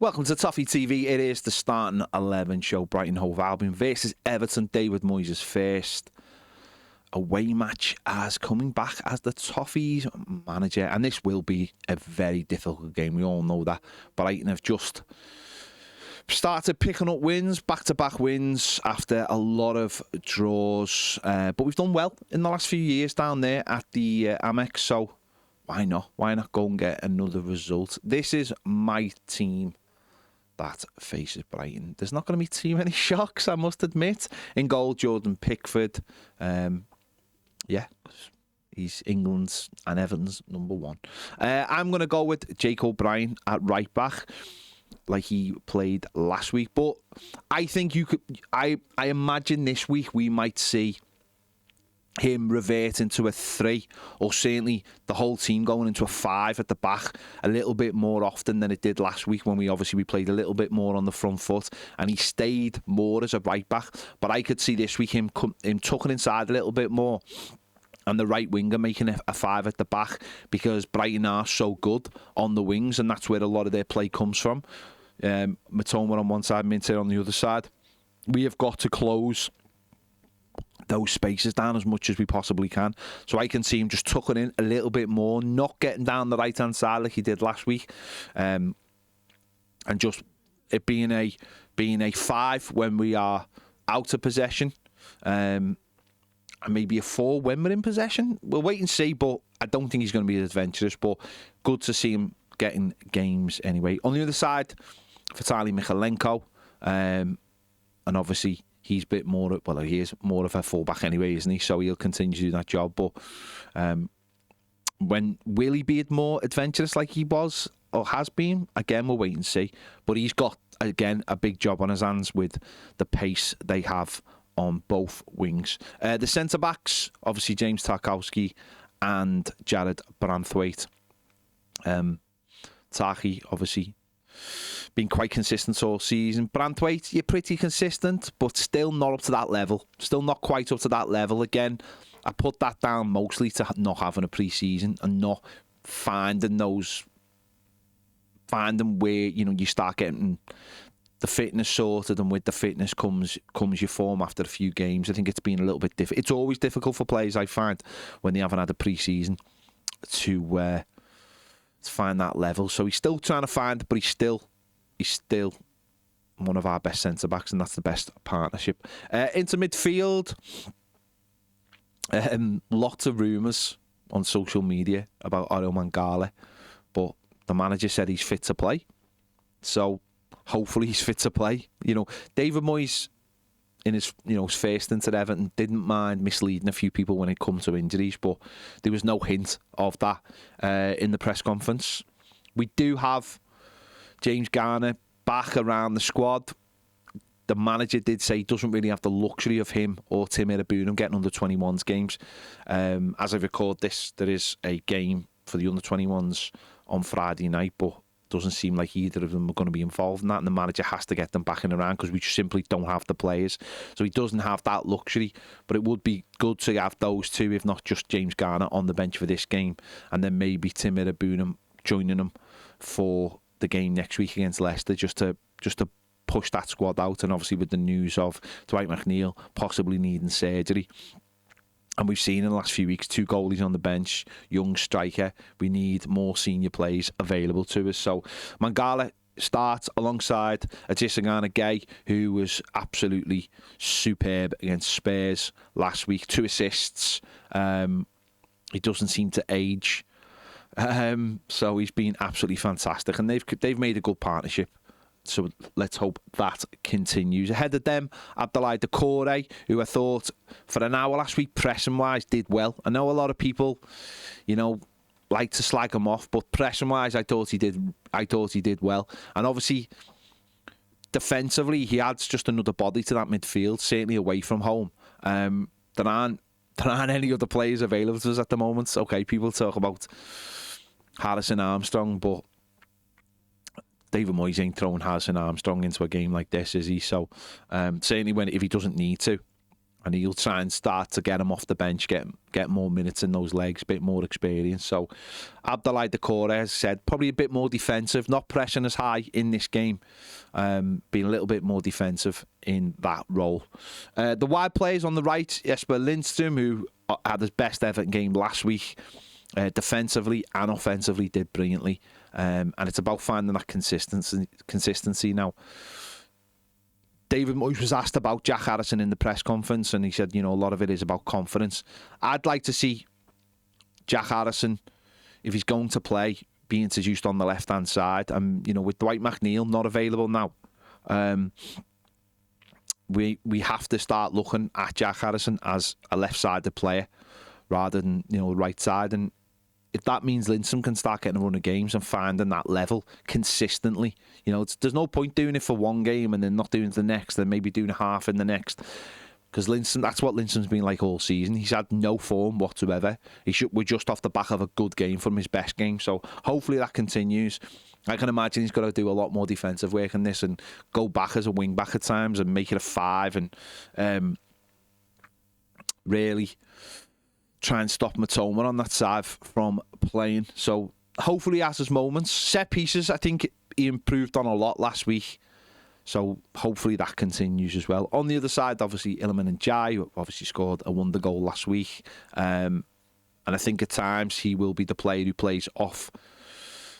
Welcome to Toffee TV. It is the starting 11 show. Brighton Hove Albion versus Everton. David Moyes' first away match as coming back as the Toffee's manager. And this will be a very difficult game. We all know that. Brighton have just started picking up wins, back-to-back wins after a lot of draws. But we've done well in the last few years down there at the Amex. So why not? Why not go and get another result? This is my team that faces Brighton. There's not going to be too many shocks, I must admit. In goal, Jordan Pickford. He's England's and Everton's number one. I'm going to go with Jake O'Brien at right back, like he played last week. But I think you could. I imagine this week we might see him revert into a 3, or certainly the whole team going into a 5 at the back a little bit more often than it did last week, when we played a little bit more on the front foot and he stayed more as a right back. But I could see this week him tucking inside a little bit more and the right winger making a 5 at the back, because Brighton are so good on the wings and that's where a lot of their play comes from. Matoma on one side, Minter on the other side. We have got to close those spaces down as much as we possibly can. So I can see him just tucking in a little bit more, not getting down the right hand side like he did last week, and just it being a 5 when we are out of possession, and maybe a 4 when we're in possession. We'll wait and see, but I don't think he's going to be as adventurous. But good to see him getting games anyway. On the other side, Vitaly Mykolenko, and obviously he is more of a fullback anyway, isn't he? So he'll continue to do that job. But will he be more adventurous like he was or has been? Again, we'll wait and see. But he's got, again, a big job on his hands with the pace they have on both wings. The centre-backs, obviously James Tarkowski and Jared Branthwaite. Taki, obviously, been quite consistent all season. Branthwaite, you're pretty consistent, but still not up to that level. Still not quite up to that level. Again, I put that down mostly to not having a pre-season and not finding where, you start getting the fitness sorted, and with the fitness comes your form after a few games. I think it's been a little bit difficult. It's always difficult for players, I find, when they haven't had a pre-season to find that level. So he's still trying to find it, but he's still one of our best centre-backs, and that's the best partnership. Into midfield, lots of rumours on social media about Oro Mangala, but the manager said he's fit to play. So hopefully he's fit to play. David Moyes, in his first stint at Everton, didn't mind misleading a few people when it comes to injuries, but there was no hint of that in the press conference. We do have James Garner back around the squad. The manager did say he doesn't really have the luxury of him or Tim Irabunum getting under 21s games. As I record this, there is a game for the under 21s on Friday night, but doesn't seem like either of them are going to be involved in that, and the manager has to get them back in around because we just simply don't have the players. So he doesn't have that luxury, but it would be good to have those two, if not just James Garner, on the bench for this game, and then maybe Tim Irabunum joining them for the game next week against Leicester, just to push that squad out. And obviously with the news of Dwight McNeil possibly needing surgery, and we've seen in the last few weeks 2 goalies on the bench, young striker, we need more senior players available to us. So Mangala starts alongside Adesanya Gay, who was absolutely superb against Spurs last week. 2 assists. He doesn't seem to age. So he's been absolutely fantastic, and they've made a good partnership. So let's hope that continues. Ahead of them, Abdoulaye Doucouré, who I thought for an hour last week, pressing-wise, did well. I know a lot of people, like to slag him off, but pressing-wise, I thought he did well. And obviously, defensively, he adds just another body to that midfield, certainly away from home. There aren't any other players available to us at the moment. Okay, people talk about Harrison Armstrong, but David Moyes ain't throwing Harrison Armstrong into a game like this, is he? So certainly if he doesn't need to, and he'll try and start to get him off the bench, get more minutes in those legs, a bit more experience. So Abdoulaye Doucouré, as I said, probably a bit more defensive, not pressing as high in this game, being a little bit more defensive in that role. The wide players on the right, Jesper Lindström, who had his best Everton game last week, defensively and offensively did brilliantly, and it's about finding that consistency now. David Moyes was asked about Jack Harrison in the press conference, and he said, a lot of it is about confidence. I'd like to see Jack Harrison, if he's going to play, be introduced on the left-hand side. And, with Dwight McNeil not available now, we have to start looking at Jack Harrison as a left-sided player rather than, right side. And if that means Lindstrom can start getting a run of games and finding that level consistently, there's no point doing it for one game and then not doing it the next, then maybe doing half in the next. Because Lindstrom, that's what Lindstrom's been like all season. He's had no form whatsoever. We're just off the back of a good game from his best game. So hopefully that continues. I can imagine he's got to do a lot more defensive work in this and go back as a wing back at times and make it a 5 and really try and stop Matoma on that side from playing. So hopefully he has his moments. Set pieces, I think he improved on a lot last week. So hopefully that continues as well. On the other side, obviously, Iliman Ndiaye, who obviously scored a wonder goal last week. And I think at times he will be the player who plays off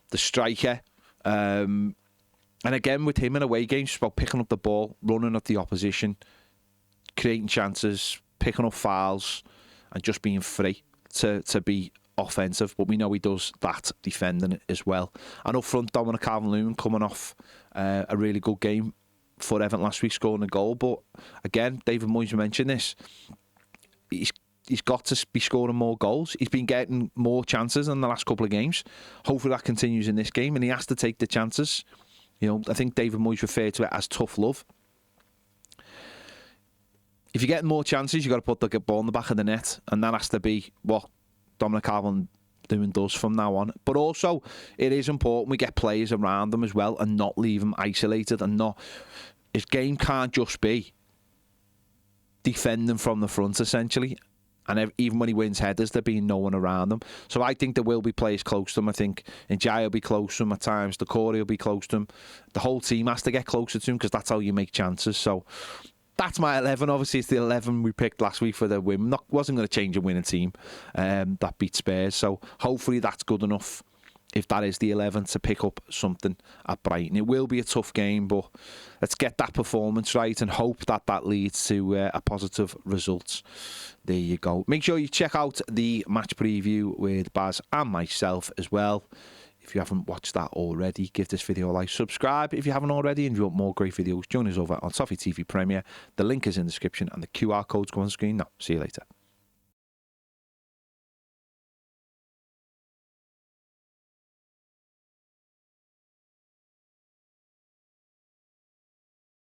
the striker. And again, with him in away games, it's about picking up the ball, running at the opposition, creating chances, picking up fouls, and just being free to be offensive. But we know he does that defending as well. And up front, Dominic Calvert-Lewin coming off a really good game for Everton last week, scoring a goal. But again, David Moyes mentioned this. He's got to be scoring more goals. He's been getting more chances in the last couple of games. Hopefully that continues in this game, and he has to take the chances. I think David Moyes referred to it as tough love. If you're getting more chances, you've got to put the ball in the back of the net, and that has to be what Dominic Calvert-Lewin does from now on. But also, it is important we get players around them as well and not leave them isolated. And not, his game can't just be defending from the front, essentially. And even when he wins headers, there being no one around him. So I think there will be players close to him. I think Ndiaye will be close to him at times. Doucouré will be close to him. The whole team has to get closer to him because that's how you make chances. So that's my 11. Obviously, it's the 11 we picked last week for the win. Wasn't going to change a winning team that beat Spurs. So hopefully that's good enough, if that is the 11, to pick up something at Brighton. It will be a tough game, but let's get that performance right and hope that leads to a positive result. There you go. Make sure you check out the match preview with Baz and myself as well. If you haven't watched that already, give this video a like, subscribe if you haven't already, and if you want more great videos, join us over on Toffee TV Premier. The link is in the description and the QR code's go on screen now. See you later.